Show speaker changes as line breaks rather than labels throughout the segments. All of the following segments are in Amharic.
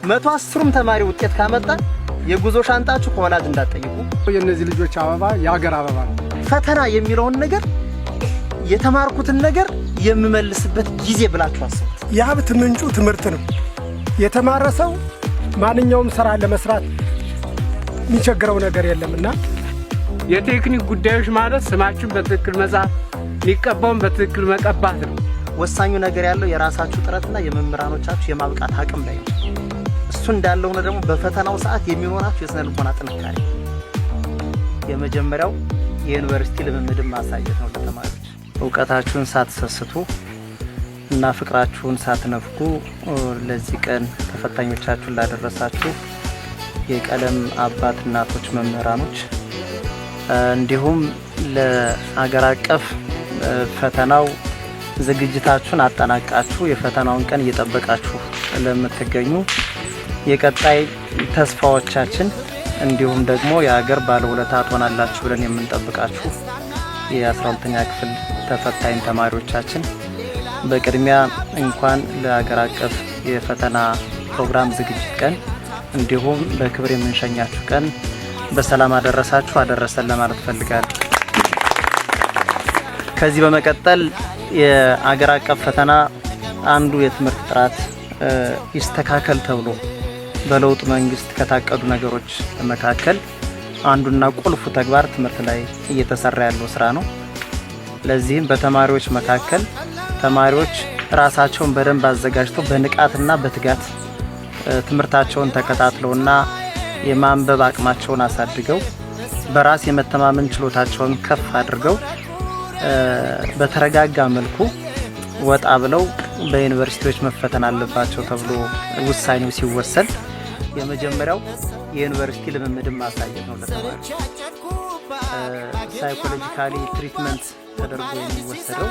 110ም ተማሪ ውጤት ካመጣ የጉዞ ሻንጣችሁ ከወላጅ እንዳትጠይቁ።
የነዚህ ልጆች አበባ የሀገር አበባ ነው።
ፈተና የሚለውን ነገር የተማርኩትን ነገር የምመልስበት ጊዜ ብላችሁ አስቡት።
የሀብት ምንጩ ትምህርት ነው። የተማረ ሰው ማንኛውም ስራ ለመስራት የሚቸግረው ነገር የለምና
የቴክኒክ ጉዳዮች ማለት ስማችሁን በትክክል መጻፍ ሊቀባውን በትክክል መቀባት ነው።
ወሳኙ ነገር ያለው የራሳችሁ ጥረትና የመምህራኖቻችሁ የማብቃት አቅም ላይ ነው። እሱ እንዳለው ነው ደግሞ በፈተናው ሰዓት የሚኖራችሁ የስነ ልቦና ጥንካሬ። የመጀመሪያው የዩኒቨርሲቲ ልምምድን ማሳየት ነው ለተማሪዎች። እውቀታችሁን ሳትሰስቱ እና ፍቅራችሁን ሳትነፍጉ ለዚህ ቀን ተፈታኞቻችሁን ላደረሳችሁ የቀለም አባት እናቶች መምህራኖች እንዲሁም ለሀገር አቀፍ ፈተናው ዝግጅታችሁን አጠናቃችሁ የፈተናውን ቀን እየጠበቃችሁ ለምትገኙ የቀጣይ ተስፋዎቻችን እንዲሁም ደግሞ የሀገር ባለውለታ ትሆናላችሁ ብለን የምንጠብቃችሁ የ12ኛ ክፍል ተፈታኝ ተማሪዎቻችን በቅድሚያ እንኳን ለሀገር አቀፍ የፈተና ፕሮግራም ዝግጅት ቀን እንዲሁም በክብር የምንሸኛችሁ ቀን በሰላም አደረሳችሁ አደረሰን ለማለት ፈልጋለሁ። ከዚህ በመቀጠል የሀገር አቀፍ ፈተና አንዱ የትምህርት ጥራት ይስተካከል ተብሎ በለውጥ መንግስት ከታቀዱ ነገሮች መካከል አንዱና ቁልፉ ተግባር ትምህርት ላይ እየተሰራ ያለው ስራ ነው። ለዚህም በተማሪዎች መካከል ተማሪዎች ራሳቸውን በደንብ አዘጋጅተው በንቃትና በትጋት ትምህርታቸውን ተከታትለውና የማንበብ አቅማቸውን አሳድገው በራስ የመተማመን ችሎታቸውን ከፍ አድርገው በተረጋጋ መልኩ ወጣ ብለው በዩኒቨርሲቲዎች መፈተን አለባቸው ተብሎ ውሳኔው ሲወሰን የመጀመሪያው የዩኒቨርሲቲ ልምምድን ማሳየት ነው ለተማሪዎች። ሳይኮሎጂካሊ ትሪትመንት ተደርጎ የሚወሰደው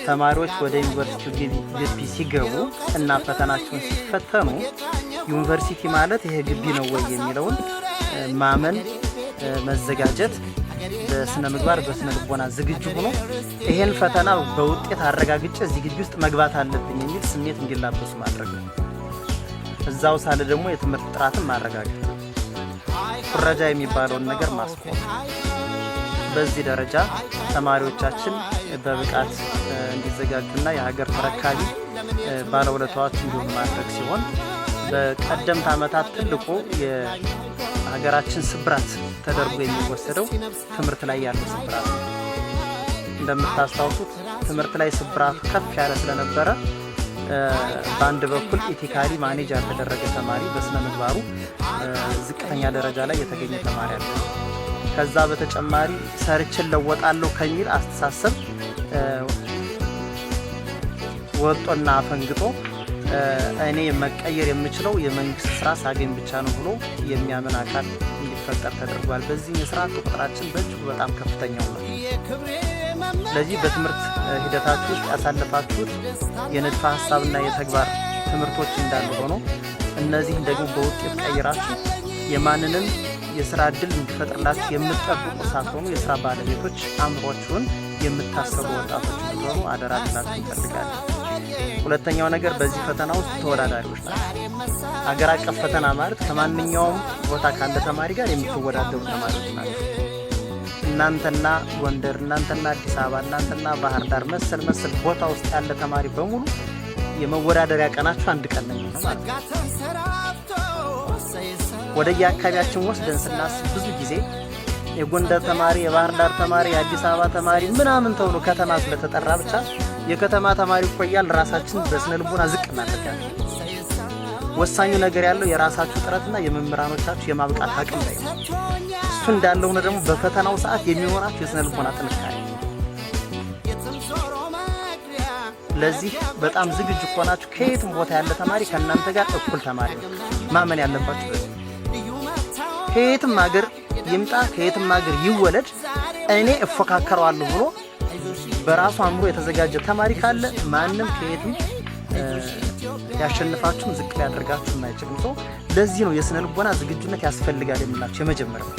ተማሪዎች ወደ ዩኒቨርሲቲው ግቢ ሲገቡ እና ፈተናቸውን ሲፈተኑ ዩኒቨርሲቲ ማለት ይሄ ግቢ ነው ወይ የሚለውን ማመን መዘጋጀት በስነ ምግባር በስነ ልቦና ዝግጁ ሆኖ ይሄን ፈተና በውጤት አረጋግጬ እዚህ ግቢ ውስጥ መግባት አለብኝ የሚል ስሜት እንዲላበሱ ማድረግ ነው። እዛው ሳለ ደግሞ የትምህርት ጥራትን ማረጋገጥ፣ ኩረጃ የሚባለውን ነገር ማስቆም። በዚህ ደረጃ ተማሪዎቻችን በብቃት እንዲዘጋጁና የሀገር ተረካቢ ባለውለታዎች እንዲሆኑ ማድረግ ሲሆን በቀደምት ዓመታት ትልቁ የሀገራችን ስብራት ተደርጎ የሚወሰደው ትምህርት ላይ ያለው ስብራት ነው። እንደምታስታውሱት ትምህርት ላይ ስብራቱ ከፍ ያለ ስለነበረ በአንድ በኩል ኢቲካሊ ማኔጅ ያልተደረገ ተማሪ በስነ ምግባሩ ዝቅተኛ ደረጃ ላይ የተገኘ ተማሪ አለ። ከዛ በተጨማሪ ሰርችን ለወጣለሁ ከሚል አስተሳሰብ ወጦና አፈንግጦ እኔ መቀየር የምችለው የመንግስት ስራ ሳገኝ ብቻ ነው ብሎ የሚያምን አካል እንዲፈጠር ተደርጓል። በዚህ የስርዓት ቁጥራችን በእጅጉ በጣም ከፍተኛው ነው። ስለዚህ በትምህርት ሂደታችሁ ውስጥ ያሳለፋችሁት የንድፈ ሀሳብና የተግባር ትምህርቶች እንዳሉ ሆኖ እነዚህን ደግሞ በውጤት ቀይራችሁ የማንንም የስራ እድል እንዲፈጥርላችሁ የምትጠብቁ ሳትሆኑ የስራ ባለቤቶች አእምሯችሁን የምታሰሩ ወጣቶች እንድትሆኑ አደራ ልላችሁ እንፈልጋለን። ሁለተኛው ነገር በዚህ ፈተና ውስጥ ተወዳዳሪዎች ናቸው። ሀገር አቀፍ ፈተና ማለት ከማንኛውም ቦታ ካለ ተማሪ ጋር የምትወዳደሩ ተማሪዎች ናቸው። እናንተና ጎንደር፣ እናንተና አዲስ አበባ፣ እናንተና ባህር ዳር መሰል ቦታ ውስጥ ያለ ተማሪ በሙሉ የመወዳደሪያ ቀናችሁ አንድ ቀን ነው ማለት ነው። ወደ የአካባቢያችን ወስደን ስናስብ ብዙ ጊዜ የጎንደር ተማሪ፣ የባህር ዳር ተማሪ፣ የአዲስ አበባ ተማሪ ምናምን ተብሎ ከተማ ስለተጠራ ብቻ የከተማ ተማሪ ቆያል ራሳችን በስነ ልቦና ዝቅ እናደርጋለን። ወሳኙ ነገር ያለው የራሳችሁ ጥረትና የመምህራኖቻችሁ የማብቃት አቅም ላይ ነው። እሱ እንዳለው ነው ደግሞ በፈተናው ሰዓት የሚኖራችሁ የስነ ልቦና ጥንካሬ። ለዚህ በጣም ዝግጁ ሆናችሁ ከየትም ቦታ ያለ ተማሪ ከእናንተ ጋር እኩል ተማሪ ነው ማመን ያለባችሁ። ከየትም ሀገር ይምጣ ከየትም ሀገር ይወለድ እኔ እፎካከረዋለሁ ብሎ በራሱ አምሮ የተዘጋጀ ተማሪ ካለ ማንም ከየትም ያሸንፋችሁም ዝቅ ያደርጋችሁ የማይችልም ሰው። ለዚህ ነው የስነ ልቦና ዝግጁነት ያስፈልጋል የምላችሁ የመጀመሪያው።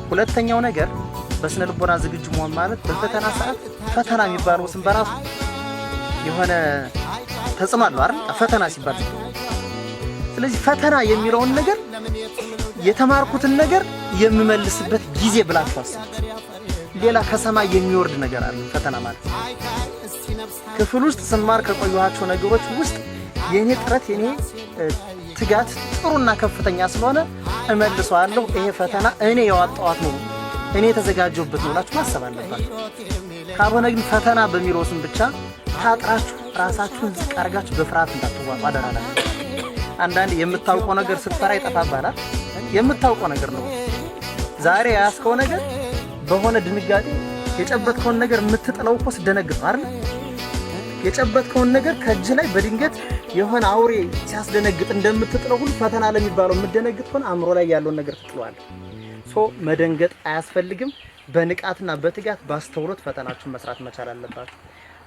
ሁለተኛው ነገር በስነ ልቦና ዝግጁ መሆን ማለት በፈተና ሰዓት ፈተና የሚባለው ስም በራሱ የሆነ ተጽዕኖ አለው አይደል? ፈተና ሲባል ስለዚህ ፈተና የሚለውን ነገር የተማርኩትን ነገር የምመልስበት ጊዜ ብላችሁ አስቡት። ሌላ ከሰማይ የሚወርድ ነገር አለ ፈተና ማለት። ክፍል ውስጥ ስማር ከቆየኋቸው ነገሮች ውስጥ የኔ ጥረት የኔ ትጋት ጥሩና ከፍተኛ ስለሆነ እመልሰዋለሁ። ይሄ ፈተና እኔ ያወጣኋት ነው፣ እኔ የተዘጋጀሁበት ነው ብላችሁ ማሰብ አለባችሁ። ካልሆነ ግን ፈተና በሚለው ስም ብቻ ታጥራችሁ ራሳችሁን ዝቅ አድርጋችሁ በፍርሃት እንዳትዋጡ አደራላችሁ። አንዳንዴ የምታውቀው ነገር ስትፈራ ይጠፋባል። የምታውቀው ነገር ነው ዛሬ ያስከው ነገር በሆነ ድንጋጤ የጨበጥከውን ነገር የምትጥለው እኮ ስደነግጥ ነው አይደል? የጨበጥከውን ነገር ከእጅ ላይ በድንገት የሆነ አውሬ ሲያስደነግጥ እንደምትጥለው ሁሉ ፈተና ለሚባለው የምትደነግጥ ሆነ አእምሮ ላይ ያለውን ነገር ትጥለዋለህ። መደንገጥ አያስፈልግም። በንቃትና በትጋት ባስተውሎት ፈተናችሁን መስራት መቻል አለባችሁ።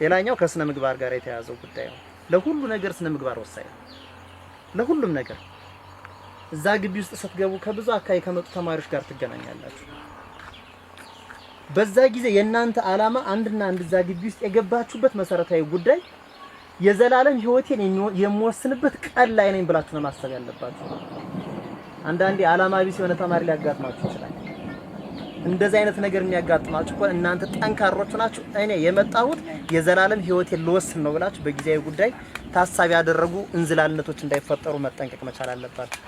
ሌላኛው ከስነ ምግባር ጋር የተያዘው ጉዳይ ነው። ለሁሉ ነገር ስነ ምግባር ወሳኝ ነው። ለሁሉም ነገር እዛ ግቢ ውስጥ ስትገቡ ከብዙ አካባቢ ከመጡ ተማሪዎች ጋር ትገናኛላችሁ። በዛ ጊዜ የእናንተ ዓላማ አንድና አንድ እዛ ግቢ ውስጥ የገባችሁበት መሰረታዊ ጉዳይ የዘላለም ህይወቴን የምወስንበት ቀን ላይ ነኝ ብላችሁ ነው ማሰብ ያለባችሁ። አንዳንዴ ዓላማ ቢስ የሆነ ተማሪ ሊያጋጥማችሁ ይችላል። እንደዚህ አይነት ነገር የሚያጋጥማችሁ እኮ እናንተ ጠንካሮች ናችሁ። እኔ የመጣሁት የዘላለም ህይወቴን ልወስን ነው ብላችሁ በጊዜያዊ ጉዳይ ታሳቢ ያደረጉ እንዝላልነቶች እንዳይፈጠሩ መጠንቀቅ መቻል አለባችሁ።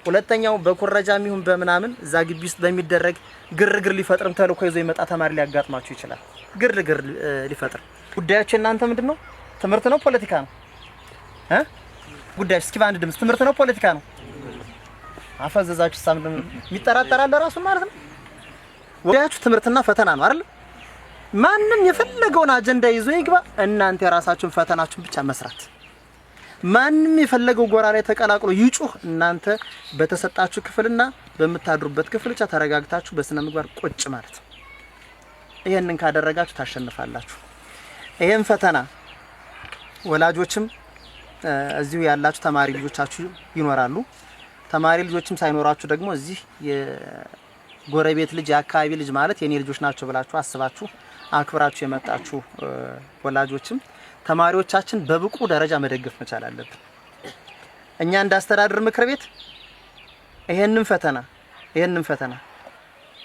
ሁለተኛው በኩረጃም ይሁን በምናምን እዛ ግቢ ውስጥ በሚደረግ ግርግር ሊፈጥርም ተልኮ ይዞ የመጣ ተማሪ ሊያጋጥማችሁ ይችላል። ግርግር ሊፈጥር ጉዳያችሁ እናንተ ምንድነው? ትምህርት ነው ፖለቲካ ነው? ጉዳያችሁ እስኪ በአንድ ድምፅ ትምህርት ነው ፖለቲካ ነው? አፈዘዛችሁ ሳምንት የሚጠራጠራል ለራሱ ማለት ነው። ጉዳያችሁ ትምህርትና ፈተና ነው አይደል? ማንም የፈለገውን አጀንዳ ይዞ ይግባ፣ እናንተ የራሳችሁን ፈተናችሁን ብቻ መስራት። ማንም የፈለገው ጎራ ላይ ተቀላቅሎ ይጩህ፣ እናንተ በተሰጣችሁ ክፍልና በመታድሩበት ክፍል ብቻ ተረጋግታችሁ በስነ ምግባር ቁጭ ማለት ነው። ይሄንን ካደረጋችሁ ታሸንፋላችሁ። ይሄን ፈተና ወላጆችም እዚሁ ያላችሁ ተማሪ ልጆቻችሁ ይኖራሉ። ተማሪ ልጆችም ሳይኖራችሁ ደግሞ እዚህ የጎረቤት ልጅ የአካባቢ ልጅ ማለት የኔ ልጆች ናቸው ብላችሁ አስባችሁ አክብራችሁ የመጣችሁ ወላጆችም ተማሪዎቻችን በብቁ ደረጃ መደገፍ መቻል አለብን። እኛ እንዳስተዳደር ምክር ቤት ይሄንን ፈተና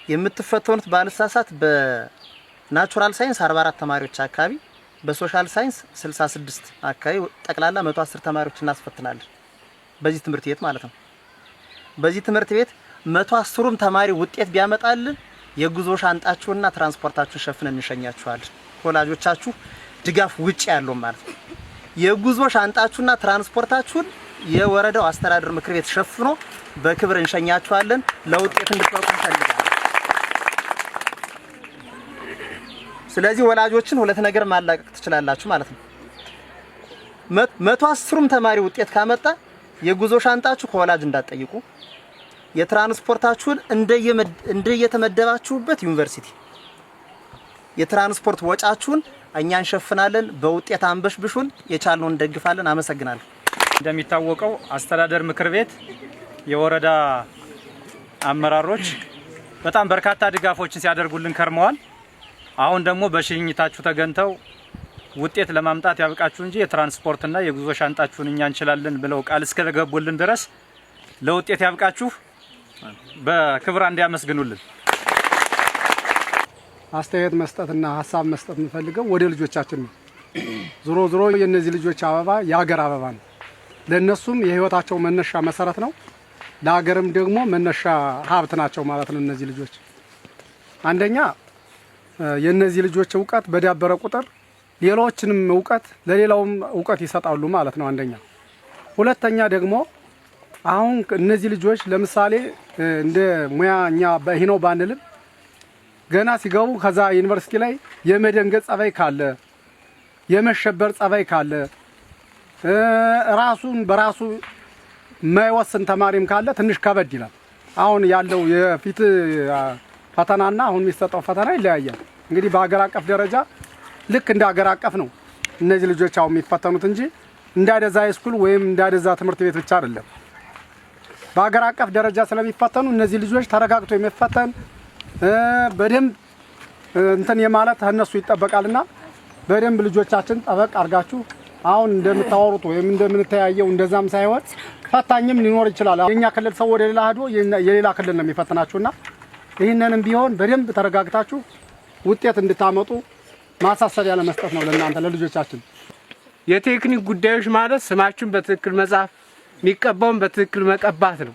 የምትፈተኑት ባልሳሳት በናቹራል ሳይንስ 44 ተማሪዎች አካባቢ፣ በሶሻል ሳይንስ 66 አካባቢ ጠቅላላ 110 ተማሪዎች እናስፈትናለን በዚህ ትምህርት ቤት ማለት ነው። በዚህ ትምህርት ቤት 110ም ተማሪ ውጤት ቢያመጣልን የጉዞ ሻንጣችሁና ትራንስፖርታችሁን ሸፍነን እንሸኛችኋለን። ወላጆቻችሁ ድጋፍ ውጪ ያለው ማለት ነው። የጉዞ ሻንጣችሁና ትራንስፖርታችሁን የወረዳው አስተዳደር ምክር ቤት ሸፍኖ በክብር እንሸኛችኋለን። ለውጤት እንድትበቁ እንፈልጋለን። ስለዚህ ወላጆችን ሁለት ነገር ማላቀቅ ትችላላችሁ ማለት ነው። 110ም ተማሪ ውጤት ካመጣ የጉዞ ሻንጣችሁ ከወላጅ እንዳትጠይቁ፣ የትራንስፖርታችሁን እንደየተመደባችሁበት ዩኒቨርሲቲ የትራንስፖርት ወጫችሁን እኛ እንሸፍናለን። በውጤት አንበሽብሹን፣ የቻልነውን እንደግፋለን። አመሰግናለሁ።
እንደሚታወቀው አስተዳደር ምክር ቤት የወረዳ አመራሮች በጣም በርካታ ድጋፎችን ሲያደርጉልን ከርመዋል። አሁን ደግሞ በሽኝታችሁ ተገንተው ውጤት ለማምጣት ያብቃችሁ እንጂ የትራንስፖርትና የጉዞ ሻንጣችሁን እኛ እንችላለን ብለው ቃል እስከገቡልን ድረስ ለውጤት ያብቃችሁ። በክብር እንዲያመስግኑልን።
አስተያየት መስጠትና ሀሳብ መስጠት የምፈልገው ወደ ልጆቻችን ነው። ዞሮ ዞሮ የነዚህ ልጆች አበባ የሀገር አበባ ነው። ለነሱም የህይወታቸው መነሻ መሰረት ነው፣ ለሀገርም ደግሞ መነሻ ሀብት ናቸው ማለት ነው። እነዚህ ልጆች አንደኛ የነዚህ ልጆች እውቀት በዳበረ ቁጥር ሌሎችንም እውቀት ለሌላውም እውቀት ይሰጣሉ ማለት ነው። አንደኛ። ሁለተኛ ደግሞ አሁን እነዚህ ልጆች ለምሳሌ እንደ ሙያኛ በሂኖ ባንልም ገና ሲገቡ ከዛ ዩኒቨርሲቲ ላይ የመደንገጥ ጸባይ ካለ፣ የመሸበር ጸባይ ካለ፣ ራሱን በራሱ የማይወስን ተማሪም ካለ ትንሽ ከበድ ይላል። አሁን ያለው የፊት ፈተናና አሁን የሚሰጠው ፈተና ይለያያል። እንግዲህ በአገር አቀፍ ደረጃ ልክ እንደ አገር አቀፍ ነው እነዚህ ልጆች አሁን የሚፈተኑት እንጂ እንዳደዛ ሃይስኩል ወይም እንዳደዛ ትምህርት ቤት ብቻ አይደለም። በአገር አቀፍ ደረጃ ስለሚፈተኑ እነዚህ ልጆች ተረጋግቶ የሚፈተን በደንብ እንትን የማለት እነሱ ይጠበቃልና በደንብ ልጆቻችን ጠበቅ አድርጋችሁ አሁን እንደምታወሩት ወይም እንደምንተያየው እንደዛም ሳይሆን ፈታኝም ሊኖር ይችላል። የኛ ክልል ሰው ወደ ሌላ ሄዶ የሌላ ክልል ነው የሚፈትናችሁና ይህንንም ቢሆን በደንብ ተረጋግታችሁ ውጤት እንድታመጡ ማሳሰቢያ ለመስጠት ነው ለእናንተ ለልጆቻችን።
የቴክኒክ ጉዳዮች ማለት ስማችሁን በትክክል መጻፍ፣ የሚቀባውን በትክክል መቀባት ነው።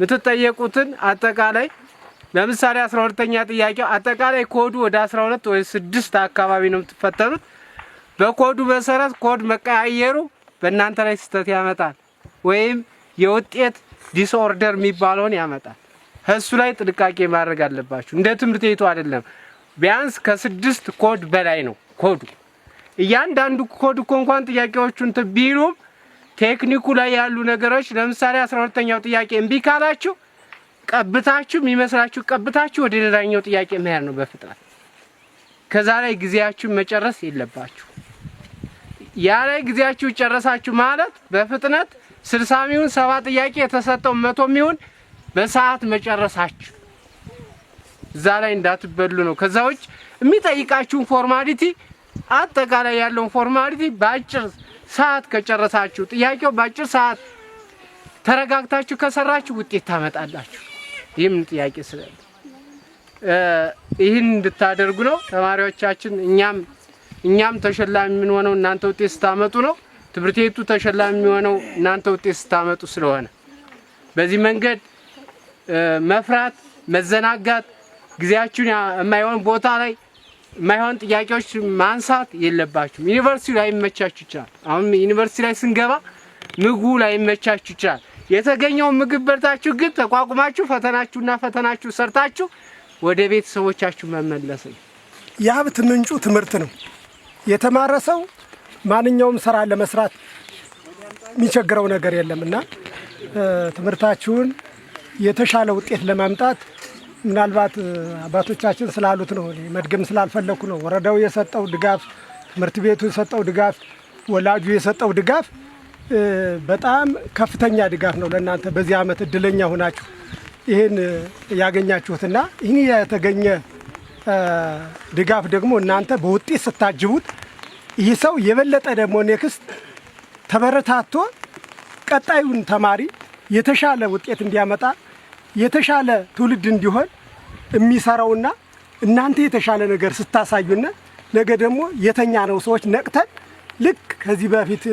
የምትጠየቁትን አጠቃላይ ለምሳሌ 12ኛ ጥያቄው አጠቃላይ ኮዱ ወደ 12 ወይ 6 አካባቢ ነው የምትፈተኑት። በኮዱ መሰረት ኮድ መቀያየሩ በእናንተ ላይ ስህተት ያመጣል ወይም የውጤት ዲስኦርደር የሚባለውን ያመጣል። እሱ ላይ ጥንቃቄ ማድረግ አለባችሁ። እንደ ትምህርት ቤቱ አይደለም። ቢያንስ ከ6 ኮድ በላይ ነው ኮዱ። እያንዳንዱ ኮድ እንኳን ጥያቄዎቹን ቢሉም ቴክኒኩ ላይ ያሉ ነገሮች ለምሳሌ 12ኛው ጥያቄ እምቢ ካላችሁ ቀብታችሁ የሚመስላችሁ ቀብታችሁ ወደ ሌላኛው ጥያቄ መሄድ ነው በፍጥነት። ከዛ ላይ ጊዜያችሁ መጨረስ የለባችሁ። ያ ላይ ጊዜያችሁ ጨረሳችሁ ማለት በፍጥነት 60 ሚሆን 70 ጥያቄ የተሰጠው 100 ሚሆን በሰዓት መጨረሳችሁ እዛ ላይ እንዳትበሉ ነው። ከዛ ውጭ የሚጠይቃችሁን ፎርማሊቲ አጠቃላይ ያለውን ፎርማሊቲ በአጭር ሰዓት ከጨረሳችሁ ጥያቄው በአጭር ሰዓት ተረጋግታችሁ ከሰራችሁ ውጤት ታመጣላችሁ። ይህም ጥያቄ ስለለ ይህን እንድታደርጉ ነው ተማሪዎቻችን። እኛም ተሸላሚ የምንሆነው እናንተ ውጤት ስታመጡ ነው። ትምህርት ቤቱ ተሸላሚ የሚሆነው እናንተ ውጤት ስታመጡ ስለሆነ በዚህ መንገድ መፍራት፣ መዘናጋት፣ ጊዜያችሁን የማይሆን ቦታ ላይ የማይሆን ጥያቄዎች ማንሳት የለባችሁም። ዩኒቨርሲቲ ላይ ይመቻችሁ ይችላል። አሁን ዩኒቨርሲቲ ላይ ስንገባ ምግቡ ላይ ይመቻችሁ ይችላል። የተገኘው ምግብ በልታችሁ ግን ተቋቁማችሁ ፈተናችሁ ሰርታችሁ ወደ ቤተሰቦቻችሁ መመለስ ነው።
የሀብት ምንጩ ትምህርት ነው። የተማረ ሰው ማንኛውም ስራ ለመስራት የሚቸግረው ነገር የለምና ትምህርታችሁን የተሻለ ውጤት ለማምጣት ምናልባት አባቶቻችን ስላሉት ነው፣ መድገም ስላልፈለኩ ነው። ወረዳው የሰጠው ድጋፍ፣ ትምህርት ቤቱ የሰጠው ድጋፍ፣ ወላጁ የሰጠው ድጋፍ በጣም ከፍተኛ ድጋፍ ነው። ለእናንተ በዚህ ዓመት እድለኛ ሆናችሁ ይህን ያገኛችሁትና ይህን የተገኘ ድጋፍ ደግሞ እናንተ በውጤት ስታጅቡት ይህ ሰው የበለጠ ደግሞ ኔክስት ተበረታቶ ቀጣዩን ተማሪ የተሻለ ውጤት እንዲያመጣ የተሻለ ትውልድ እንዲሆን የሚሰራውና እናንተ የተሻለ ነገር ስታሳዩና ነገ ደግሞ የተኛ ነው ሰዎች ነቅተን ልክ ከዚህ በፊት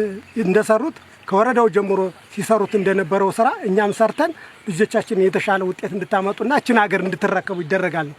እንደሰሩት ከወረዳው ጀምሮ ሲሰሩት እንደነበረው ስራ እኛም ሰርተን ልጆቻችን የተሻለ ውጤት እንድታመጡና እችን ሀገር እንድትረከቡ ይደረጋል።